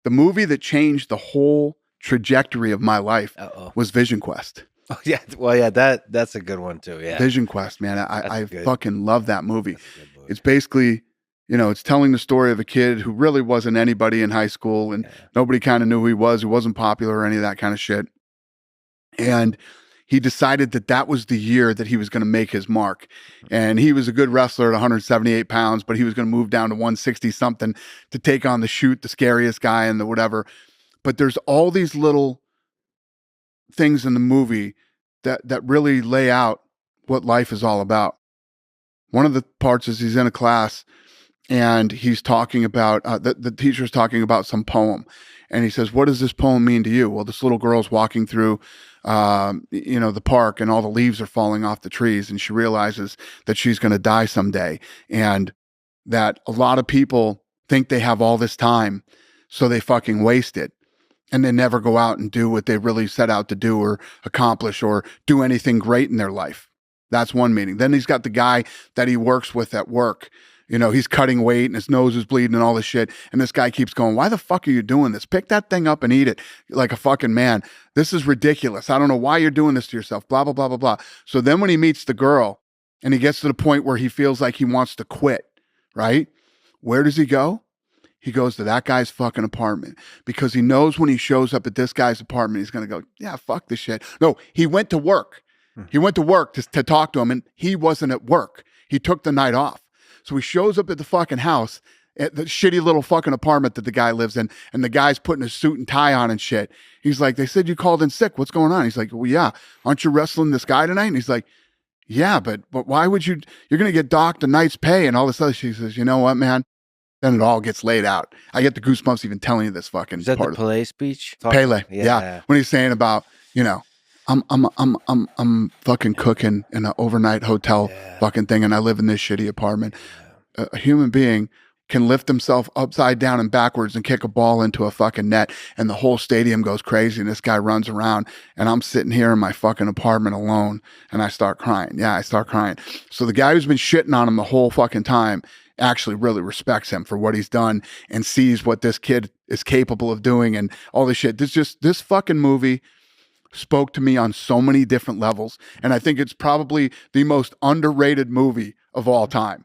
The movie that changed the whole trajectory of my life was Vision Quest. Oh yeah, well yeah, that's a good one too. Yeah, Vision Quest, man. I good. fucking love that movie. That's a good movie. It's basically, it's telling the story of a kid who really wasn't anybody in high school, and nobody kind of knew who he was. He wasn't popular or any of that kind of shit. And he decided that that was the year that he was going to make his mark. And he was a good wrestler at 178 pounds, but he was going to move down to 160 something to take on the scariest guy and the whatever. But there's all these little things in the movie that really lay out what life is all about. One of the parts is he's in a class and he's talking about, the teacher's talking about some poem. And he says, what does this poem mean to you? Well, this little girl's walking through, the park, and all the leaves are falling off the trees. And she realizes that she's going to die someday. And that a lot of people think they have all this time, so they fucking waste it. And they never go out and do what they really set out to do or accomplish or do anything great in their life. That's one meaning. Then he's got the guy that he works with at work. He's cutting weight and his nose is bleeding and all this shit. And this guy keeps going, why the fuck are you doing this? Pick that thing up and eat it like a fucking man. This is ridiculous. I don't know why you're doing this to yourself, blah, blah, blah, blah, blah. So then when he meets the girl and he gets to the point where he feels like he wants to quit, right? Where does he go? He goes to that guy's fucking apartment because he knows when he shows up at this guy's apartment, he's going to go, yeah, fuck this shit. No, he went to work. He went to work to talk to him, and he wasn't at work. He took the night off. So he shows up at the fucking house, at the shitty little fucking apartment that the guy lives in, and the guy's putting a suit and tie on and shit. He's like, they said you called in sick. What's going on? He's like, well, yeah. Aren't you wrestling this guy tonight? And he's like, yeah, but why would you? You're going to get docked a night's pay and all this other shit. He says, you know what, man? Then it all gets laid out. I get the goosebumps even telling you this fucking Is that part. The Pele speech? Pele, yeah. When he's saying about, I'm fucking cooking in an overnight hotel fucking thing, and I live in this shitty apartment. A human being can lift himself upside down and backwards and kick a ball into a fucking net, and the whole stadium goes crazy, and this guy runs around, and I'm sitting here in my fucking apartment alone, and I start crying. Yeah, I start crying. So the guy who's been shitting on him the whole fucking time actually really respects him for what he's done and sees what this kid is capable of doing and all this shit. This fucking movie spoke to me on so many different levels. And I think it's probably the most underrated movie of all time.